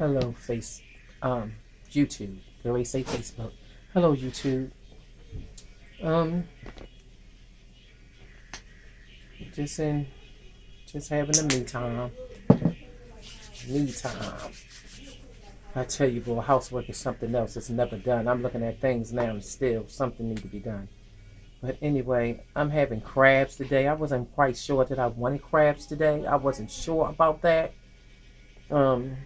Hello, YouTube. They always say Facebook. Hello, YouTube. Um, just in, just having a me time. Me time. I tell you, boy, housework is something else. It's never done. I'm looking at things now and still something need to be done. But anyway, I'm having crabs today. I wasn't quite sure that I wanted crabs today. I wasn't sure about that. Um,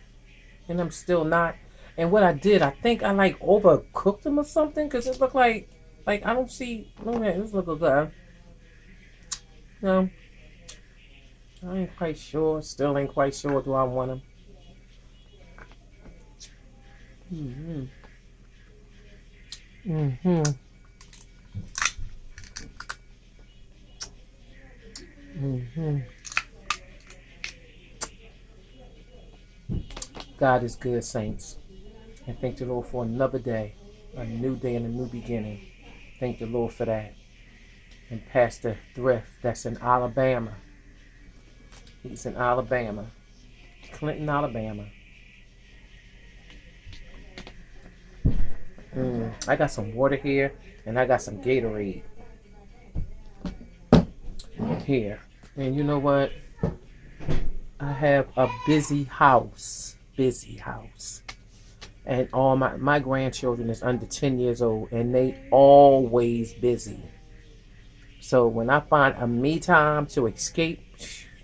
and I'm still not. And what I did, I think I like overcooked them or something because it looked like I don't see. Okay, this look good. No, I ain't quite sure. Still ain't quite sure. Do I want them? Mm-hmm. Mm-hmm. Mm-hmm. God is good, saints. And thank the Lord for another day, a new day and a new beginning. Thank the Lord for that. And Pastor Thrift, that's in Alabama. He's in Alabama, Clinton, Alabama. I got some water here, and I got some Gatorade here. And you know what? I have a busy house. Busy house. And all my grandchildren is under 10 years old, and they always busy. So when I find a me time to escape,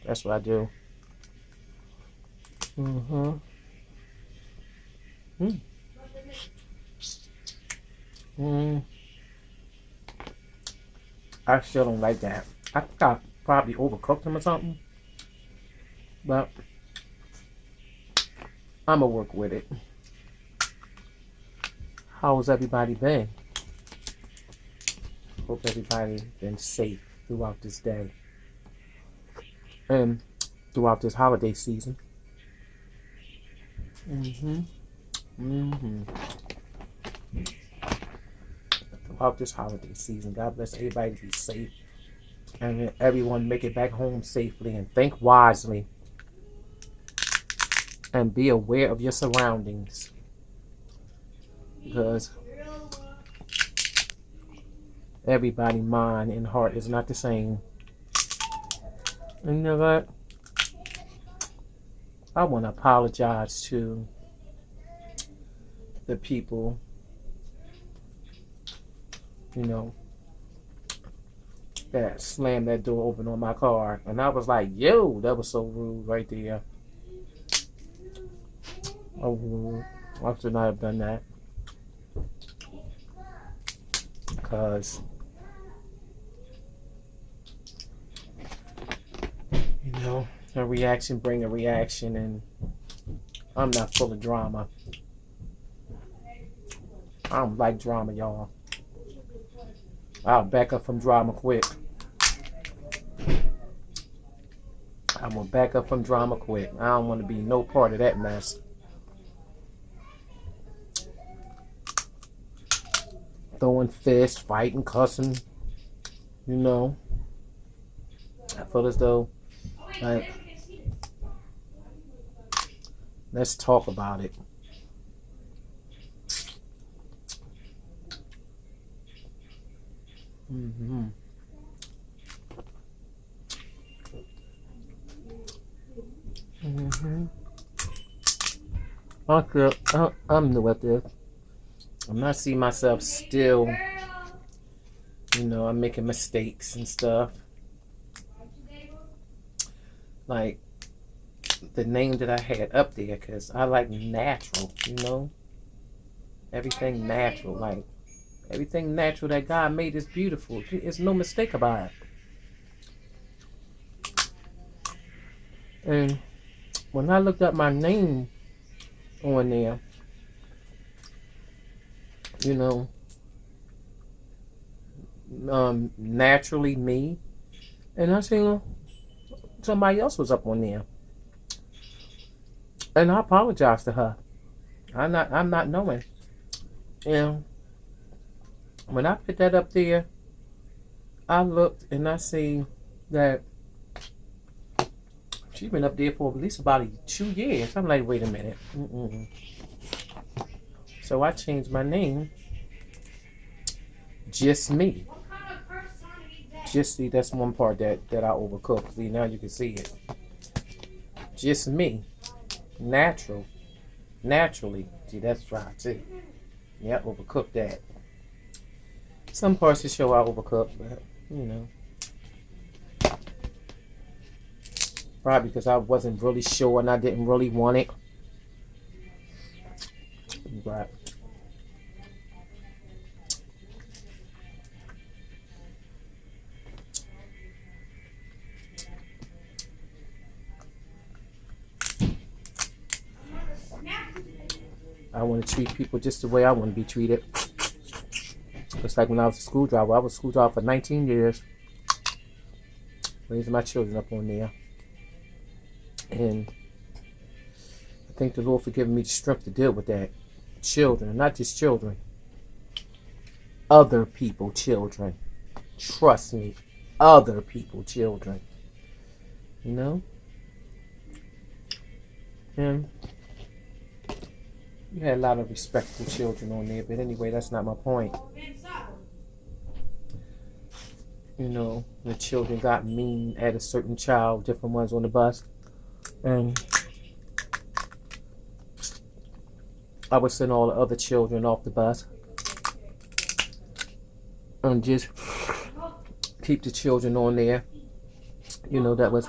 that's what I do. Mm-hmm. Mm. Mm. I still don't like that. I think I probably overcooked them or something. But I'm going to work with it. How's everybody been? Hope everybody been safe throughout this day. And throughout this holiday season. Mm-hmm. Mm-hmm. Throughout this holiday season. God bless everybody to be safe. And everyone make it back home safely. And think wisely. And be aware of your surroundings. Because everybody's mind and heart is not the same. And you know what? I want to apologize to the people, that slammed that door open on my car. And I was like, yo, that was so rude right there. Oh, I should not have done that. Because, a reaction bring a reaction, and I'm not full of drama. I don't like drama, y'all. I'll back up from drama quick. I'm going to back up from drama quick. I don't want to be no part of that mess. Throwing fists, fighting, cussing. I feel as though, like, let's talk about it. Mm-hmm. Mm-hmm. I'm new at this. I'm not seeing myself still. I'm making mistakes and stuff. Like the name that I had up there, because I like natural, everything natural. Like everything natural that God made is beautiful. There's no mistake about it. And when I looked up my name on there, naturally me, and I seen somebody else was up on there, and I apologized to her. I'm not knowing. And when I put that up there, I looked and I see that She been up there for at least about 2 years. I'm like, wait a minute. So I changed my name. Just me. Just see, that's one part that I overcooked. See, now you can see it. Just me. Natural. Naturally. See, that's dry too. Yeah, overcooked that. Some parts of the show I overcooked, but you know. Probably because I wasn't really sure and I didn't really want it. But I want to treat people just the way I want to be treated. It's like when I was a school driver. I was a school driver for 19 years. Raising my children up on there. And I thank the Lord for giving me the strength to deal with that. Children, not just children. Other people, children. Trust me. Other people, children. You know? And you had a lot of respectful children on there, but anyway, that's not my point. You know, the children got mean at a certain child, different ones on the bus. And I would send all the other children off the bus and just keep the children on there, you know, that was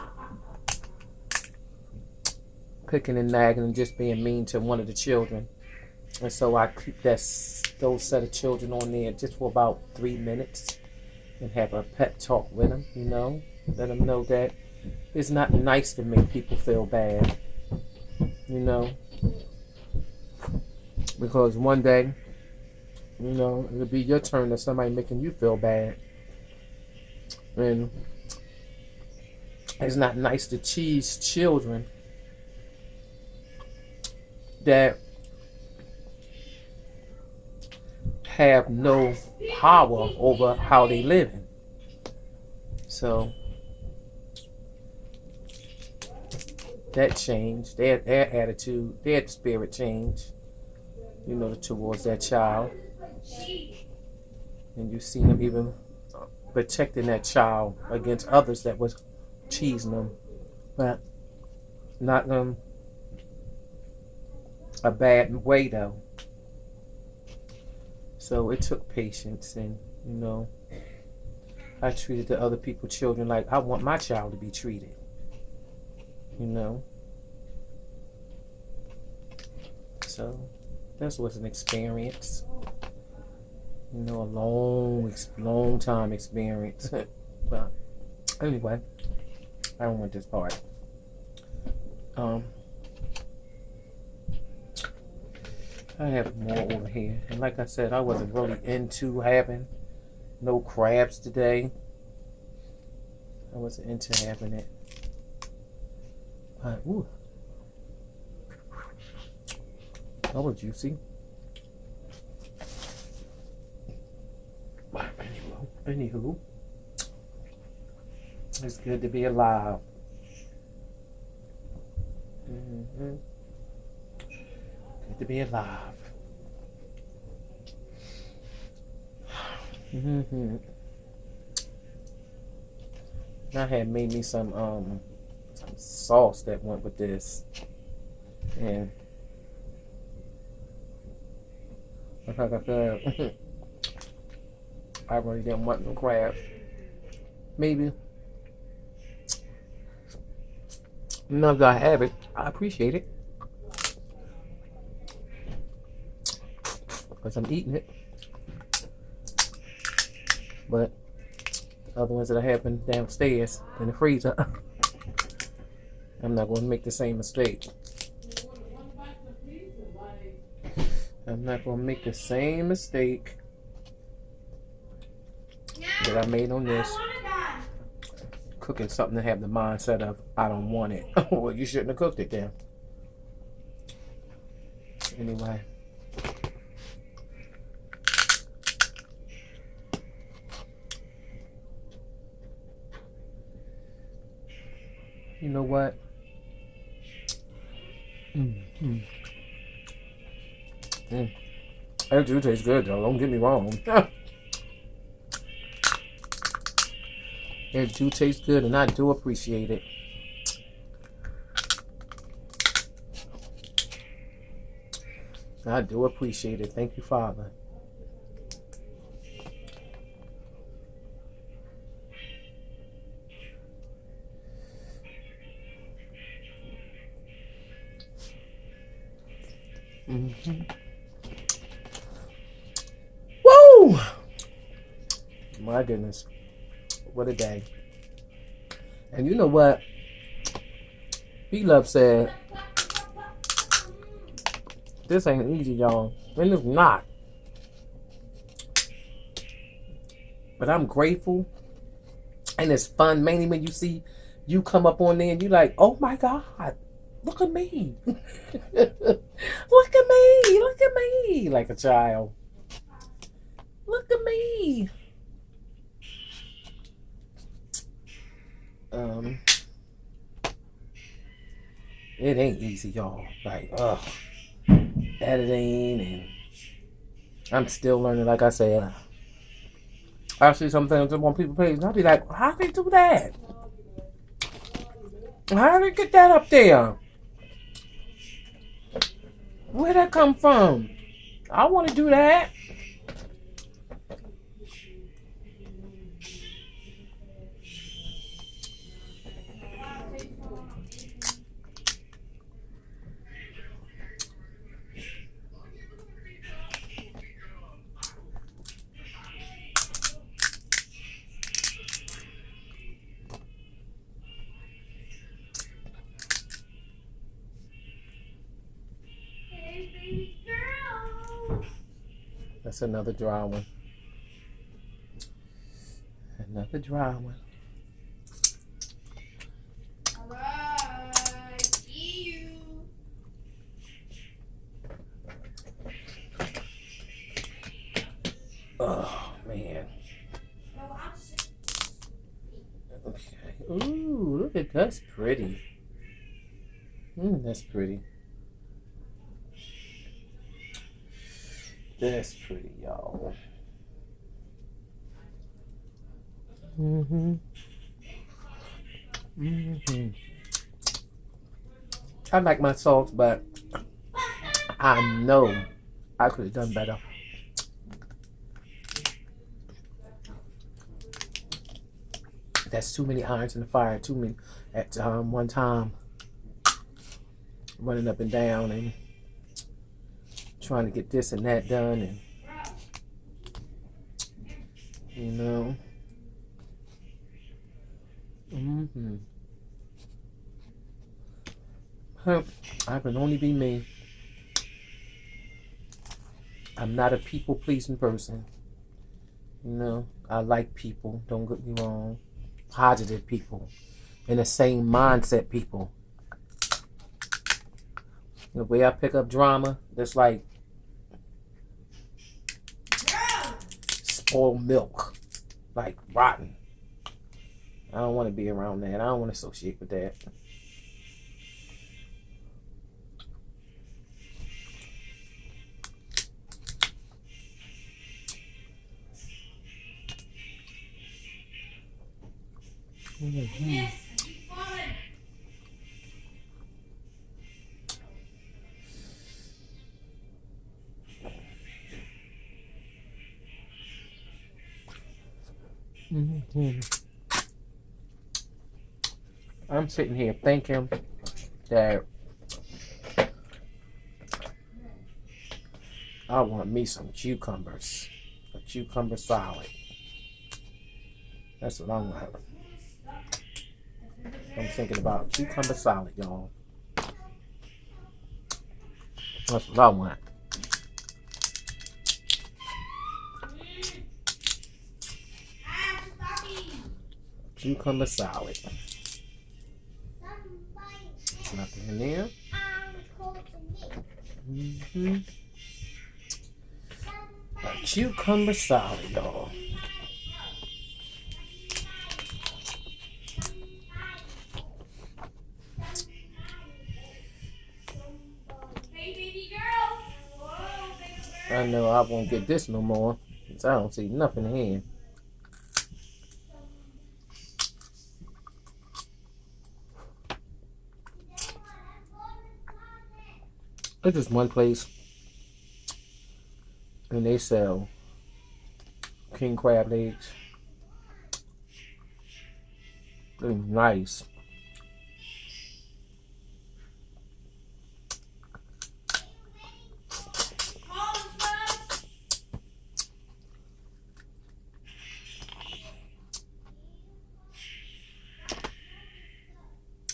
picking and nagging and just being mean to one of the children. And so I keep those set of children on there just for about 3 minutes and have a pep talk with them, you know, let them know that it's not nice to make people feel bad, you know, because one day, you know, it'll be your turn to somebody making you feel bad. And it's not nice to tease children that have no power over how they living. So that changed. Their attitude, their spirit changed, you know, towards that child. And you see them even protecting that child against others that was teasing them, but not a bad way though. So it took patience, and you know, I treated the other people's children like I want my child to be treated. You know, so that was an experience. You know, a long time experience. But anyway, I don't want this part. I have more over here, and like I said, I wasn't really into having no crabs today. I wasn't into having it. But ooh, that was juicy. Anywho, it's good to be alive. Good to be alive. I had made me some sauce that went with this, and like I said, I really didn't want no crab. Maybe now that I have it, I appreciate it because I'm eating it. But the other ones that I have been downstairs in the freezer, I'm not going to make the same mistake. I'm not going to make the same mistake that I made on this. Cooking something to have the mindset of, I don't want it. Well, you shouldn't have cooked it then. Anyway. You know what? Mm. That do taste good though. Don't get me wrong. It do taste good, and I do appreciate it. I do appreciate it. Thank you, Father. Woo! My goodness. What a day. And you know what? B-Love said, this ain't easy, y'all. And it's not. But I'm grateful. And it's fun, mainly when you see you come up on there and you like, oh my God, look at me. Look at me. Look at me. Like a child. Look at me. It ain't easy, y'all. Like, editing, and I'm still learning. Like I said, I see some things on people's page, and I'll be like, how they do that? How did they get that up there? Where'd that come from? I want to do that. That's another dry one. Another dry one. Oh, man. Okay. Ooh, look at that's pretty. That's pretty. That's pretty, y'all. I like my salt, but I know I could have done better. That's too many irons in the fire. Too many at one time. Running up and down and trying to get this and that done, and you know. I can only be me. I'm not a people pleasing person. You know, I like people, don't get me wrong. Positive people. In the same mindset people. The way I pick up drama, that's like spoiled milk. Like rotten. I don't want to be around that. I don't want to associate with that. I'm sitting here thinking that I want me some cucumbers. A cucumber salad. That's what I want. I'm thinking about cucumber salad, y'all. That's what I want. Cucumber salad. There's nothing in there. A cucumber salad, y'all. I know I won't get this no more. Cause I don't see nothing here. It's just one place, and they sell king crab legs. They're nice.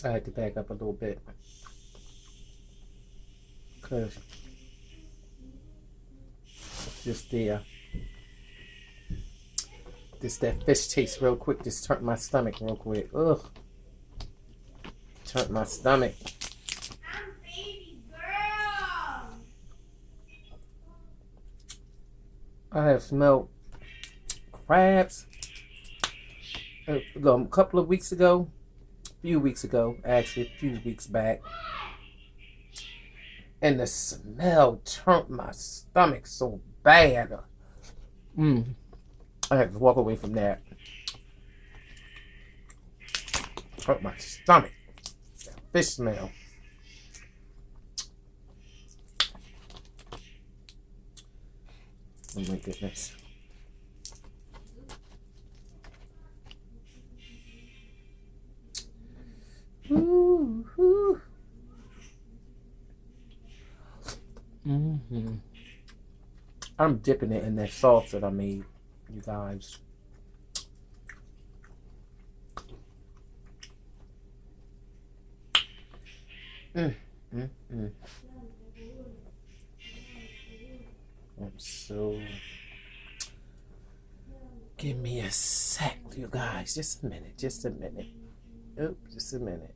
I had to back up a little bit because just there. That fish tastes real quick. Just turned my stomach real quick. Ugh. Turned my stomach. I'm baby girl. I have smelled crabs a couple of weeks ago. A few weeks ago, actually, a few weeks back. And the smell turned my stomach so bad. I had to walk away from that. Hurt my stomach. That fish smell. Oh my goodness. Ooh, ooh. I'm dipping it in that sauce that I made, you guys. So, give me a sec, you guys. Just a minute. Just a minute. Oh, just a minute.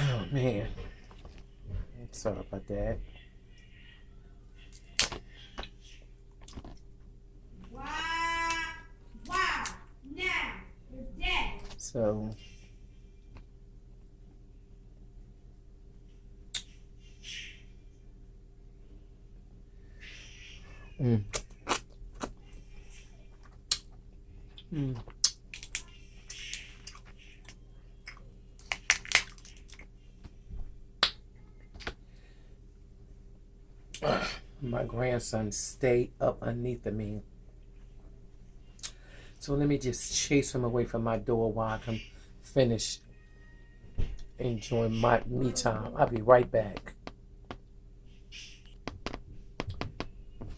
Oh man. I'm sorry about that. Wow. Now you're dead. So my grandson stayed up underneath of me. So let me just chase him away from my door while I can finish enjoying my me time. I'll be right back.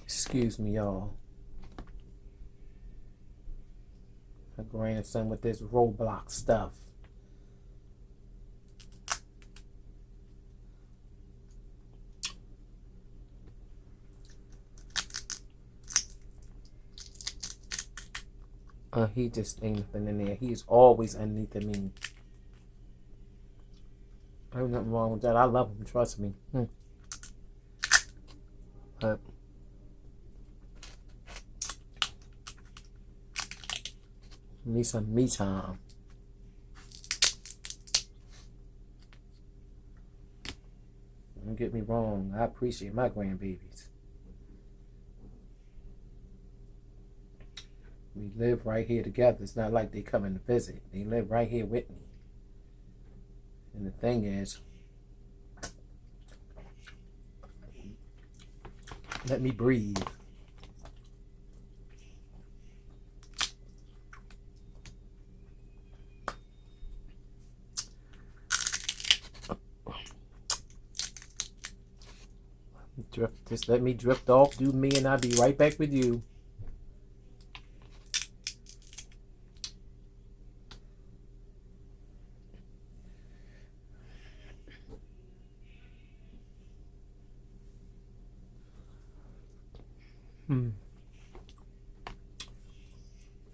Excuse me, y'all. My grandson with this Roblox stuff. He just ain't nothing in there. He's always underneath of me. There's nothing wrong with that. I love him, trust me. But need some me time. Don't get me wrong. I appreciate my grandbabies. We live right here together. It's not like they come in to visit. They live right here with me. And the thing is, let me breathe. Just let me drift off, do me, and I'll be right back with you.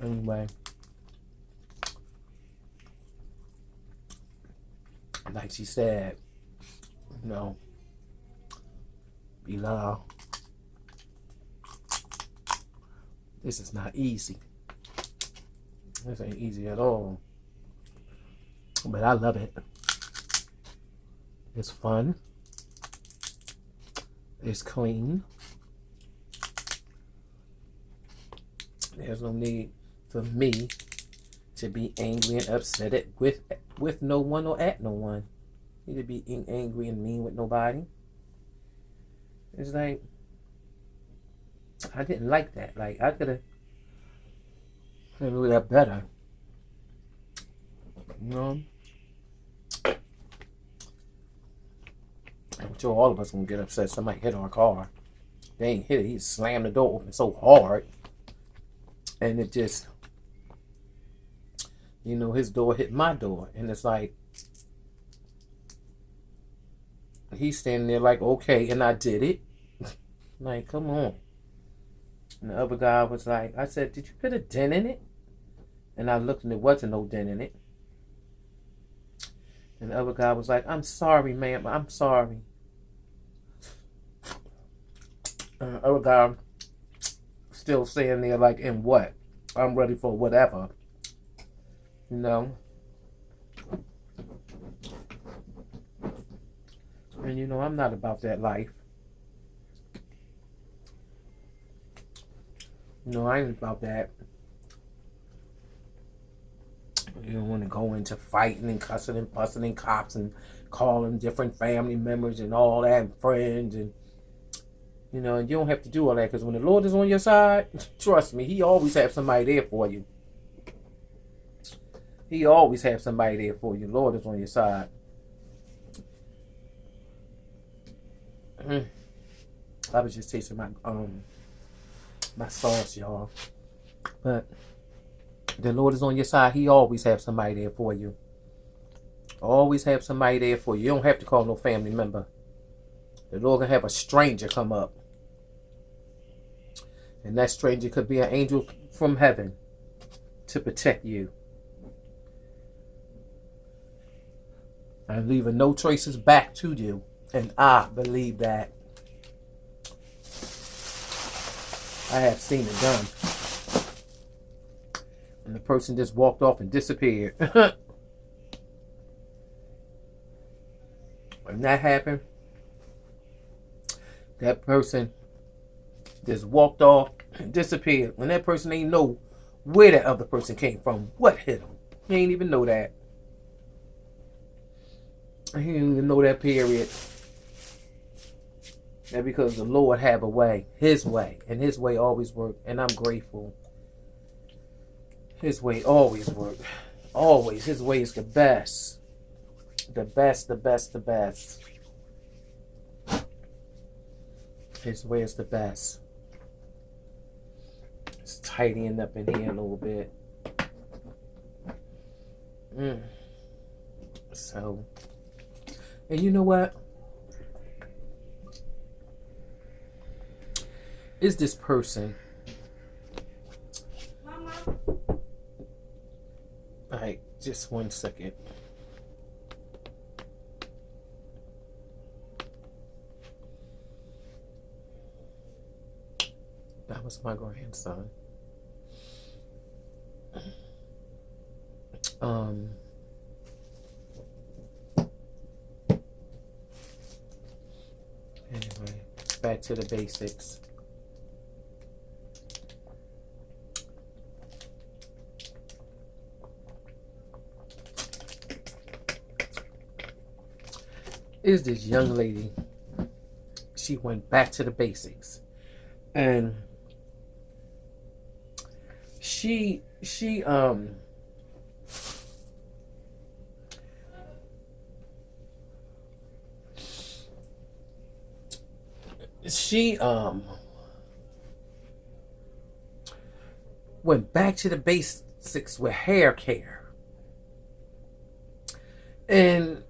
Anyway, like she said, Bilal, this is not easy. This ain't easy at all. But I love it. It's fun. It's clean. There's no need for me to be angry and upset with no one or at no one. You to be angry and mean with nobody. It's like, I didn't like that. Like, I could have handled that better. You know? I'm sure all of us gonna get upset. Somebody hit our car. They ain't hit it. He slammed the door open so hard. And it just, you know, his door hit my door. And it's like, he's standing there like, okay, and I did it. Like, come on. And the other guy was like, I said, did you put a dent in it? And I looked and there wasn't no dent in it. And the other guy was like, I'm sorry, ma'am. I'm sorry. And the other guy still saying there like, in what? I'm ready for whatever. You know? And you know, I'm not about that life. You know, I ain't about that. You don't want to go into fighting and cussing and fussing and cops and calling different family members and all that and friends and you know, and you don't have to do all that because when the Lord is on your side, trust me, He always have somebody there for you. He always have somebody there for you. Lord is on your side. I was just tasting my sauce, y'all. But the Lord is on your side. He always have somebody there for you. Always have somebody there for you. You don't have to call no family member. The Lord can have a stranger come up. And that stranger could be an angel from heaven to protect you. And leaving no traces back to you. And I believe that. I have seen it done. And the person just walked off and disappeared. When that happened, that person just walked off and disappeared. When that person ain't know where that other person came from, what hit him. He ain't even know that. He didn't even know that, period. And because the Lord have a way, His way, and His way always worked, and I'm grateful. His way always worked. Always. His way is the best. The best, the best, the best. His way is the best. It's tidying up in here a little bit. So, and you know what? Is this person? Mama. Alright, just 1 second. That was my grandson. Anyway, back to the basics. Is this young lady? She went back to the basics, and she went back to the basics with hair care. And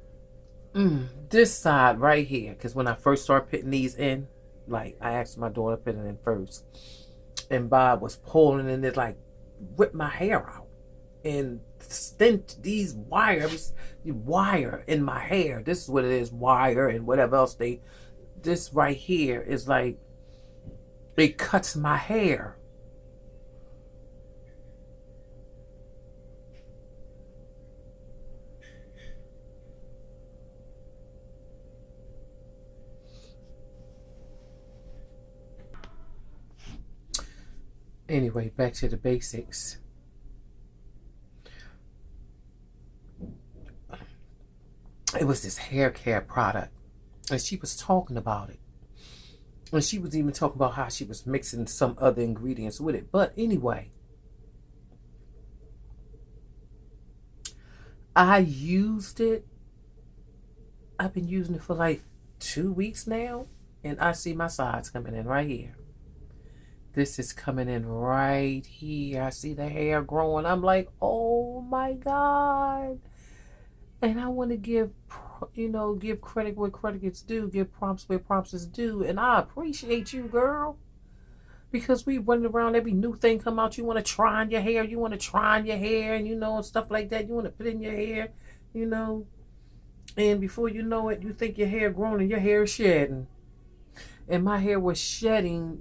this side right here, because when I first started putting these in, like I asked my daughter to put it in first, and Bob was pulling and it like whipped my hair out. And then these wire in my hair. This is what it is, wire and whatever else this right here is like, it cuts my hair. Anyway, back to the basics. It was this hair care product, and she was talking about it. And she was even talking about how she was mixing some other ingredients with it. But anyway, I used it. I've been using it for like 2 weeks now, and I see my sides coming in right here. This is coming in right here. I see the hair growing. I'm like, oh my God. And I want to give credit where credit is due, give prompts where prompts is due. And I appreciate you, girl. Because we running around, every new thing come out, you want to try on your hair, and and stuff like that. You want to put in your hair, and before you know it, you think your hair grown and your hair is shedding. And my hair was shedding,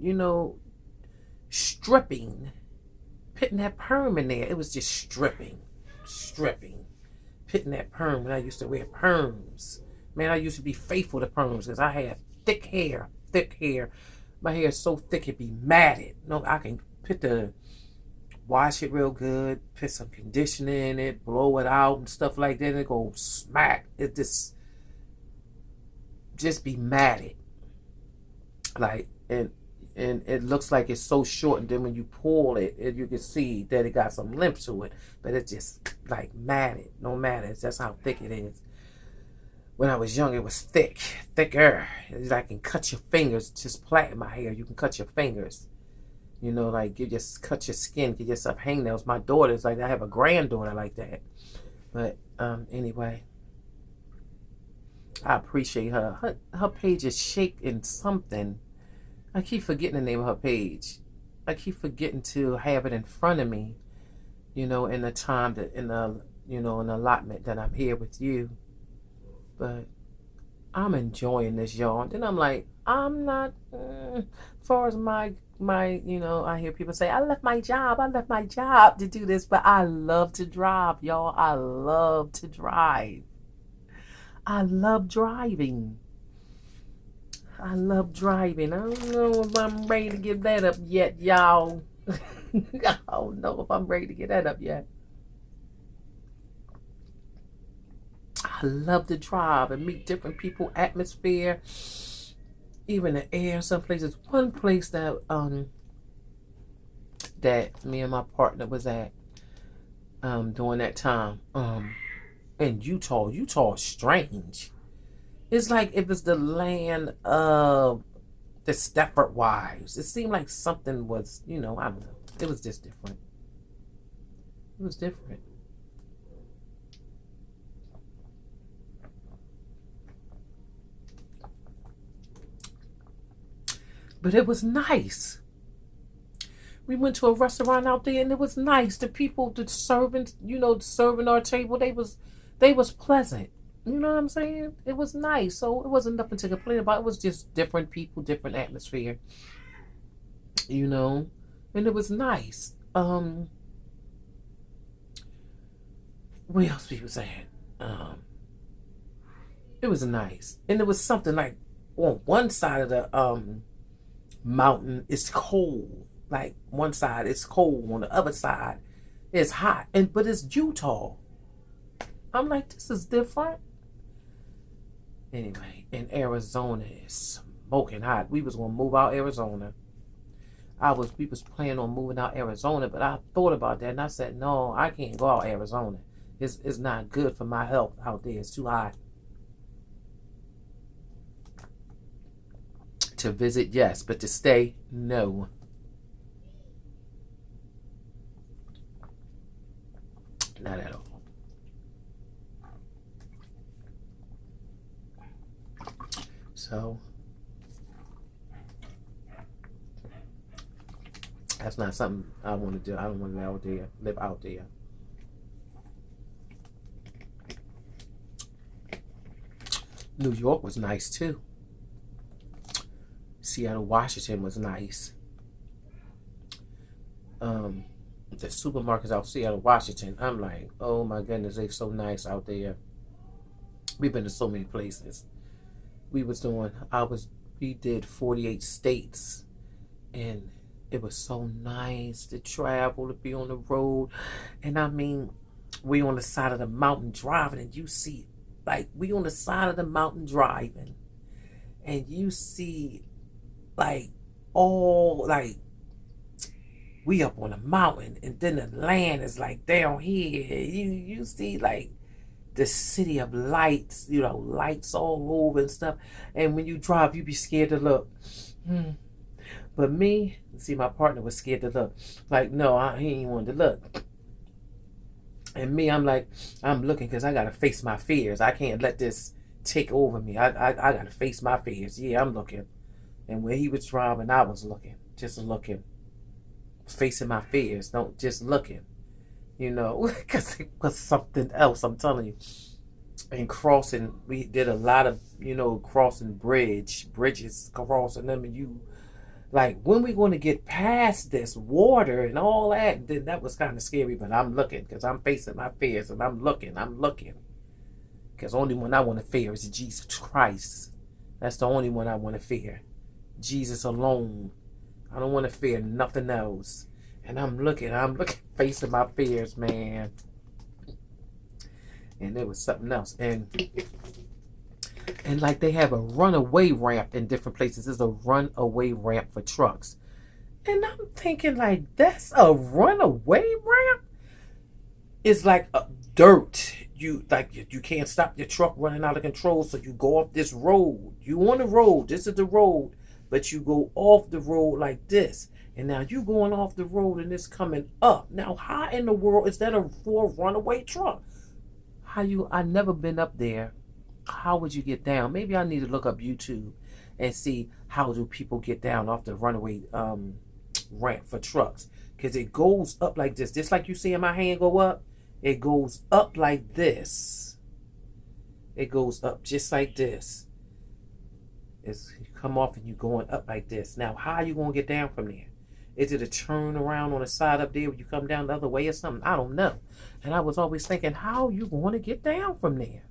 stripping, putting that perm in there. It was just stripping, putting that perm. When I used to wear perms, man, I used to be faithful to perms because I had thick hair. My hair is so thick it be matted. No, I can wash it real good, put some conditioner in it, blow it out and stuff like that, and it go smack. It just be matted, like and it looks like it's so short, and then when you pull it, you can see that it got some limp to it, but it's just like matted. No matter, that's how thick it is. When I was young, it was thicker. It's like, I can cut your fingers, just plait my hair. You can cut your fingers. Like you just cut your skin, get yourself hangnails. My daughter's like that. I have a granddaughter like that. But anyway, I appreciate her. Her page is shaking something. I keep forgetting the name of her page. I keep forgetting to have it in front of me, in the time that in the an allotment that I'm here with you. But I'm enjoying this, y'all. And then I'm like, I'm not as far as my I hear people say, I left my job to do this, but I love to drive, y'all. I love to drive. I love driving. I don't know if I'm ready to give that up yet, y'all. I don't know if I'm ready to get that up yet. I love to drive and meet different people, atmosphere, even the air. Some places. One place that that me and my partner was at during that time in Utah. Utah is strange. It's like if it's the land of the Stepford Wives. It seemed like something was, I don't know. It was just different. It was different. But it was nice. We went to a restaurant out there and it was nice. The people, the servants, serving our table, they was pleasant. You know what I'm saying? It was nice. So it wasn't nothing to complain about. It was just different people, different atmosphere. And it was nice. Where else we was at? It was nice. And it was something like on one side of the mountain it's cold. Like one side it's cold, on the other side it's hot. But it's Utah. I'm like, this is different. Anyway, in Arizona it's smoking hot. We was gonna move out Arizona. We was planning on moving out Arizona, but I thought about that and I said, no, I can't go out Arizona. It's not good for my health out there. It's too hot. To visit, yes, but to stay, no. Not at all. So that's not something I want to do. I don't want to live out there. New York was nice too. Seattle, Washington was nice. The supermarkets out Seattle, Washington, I'm like, oh my goodness, they're so nice out there. We've been to so many places. We did 48 states, and it was so nice to travel, to be on the road. And I mean, we on the side of the mountain driving, and you see, like, we on the side of the mountain driving, and you see, like, all, like, we up on a mountain, and then the land is like down here. You see, like, the city of lights, lights all over and stuff. And when you drive, you be scared to look. But me, see, my partner was scared to look. Like, no, he ain't wanted to look. And me, I'm like, I'm looking because I got to face my fears. I can't let this take over me. I got to face my fears. Yeah, I'm looking. And when he was driving, I was looking. Just looking. Facing my fears. Don't just looking. Because it was something else, I'm telling you. And crossing, we did a lot of, crossing bridges, crossing them, and you, like, when we going to get past this water and all that? Then that was kind of scary, but I'm looking because I'm facing my fears, and I'm looking. Because the only one I want to fear is Jesus Christ. That's the only one I want to fear. Jesus alone. I don't want to fear nothing else. And I'm looking, facing my fears, man. And there was something else. And like, they have a runaway ramp in different places. There's a runaway ramp for trucks. And I'm thinking, like, that's a runaway ramp? It's like dirt. You can't stop your truck running out of control, so you go off this road. You on the road. This is the road. But you go off the road like this. And now you going off the road and it's coming up. Now, how in the world is that for a runaway truck? I never been up there. How would you get down? Maybe I need to look up YouTube and see how do people get down off the runaway ramp for trucks. Because it goes up like this. Just like you see in my hand go up. It goes up like this. It goes up just like this. You come off and you going up like this. Now, how are you going to get down from there? Is it a turn around on the side up there when you come down the other way or something? I don't know. And I was always thinking, how are you going to get down from there?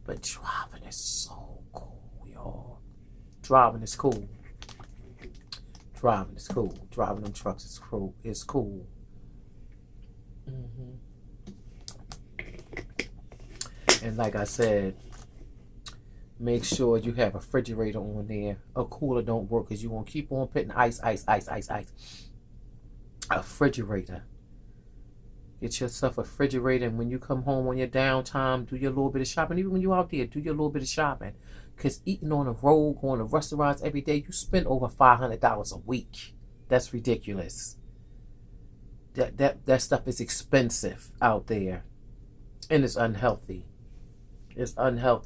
But driving is so cool, y'all. Driving is cool. Driving is cool. Driving them trucks is cool. It's cool. And like I said, make sure you have a refrigerator on there. A cooler don't work because you're going to keep on putting ice. A refrigerator. Get yourself a refrigerator, and when you come home on your downtime, do your little bit of shopping. Even when you're out there, do your little bit of shopping. Because eating on the road, going to restaurants every day, you spend over $500 a week. That's ridiculous. That stuff is expensive out there. And it's unhealthy. It's unhealthy.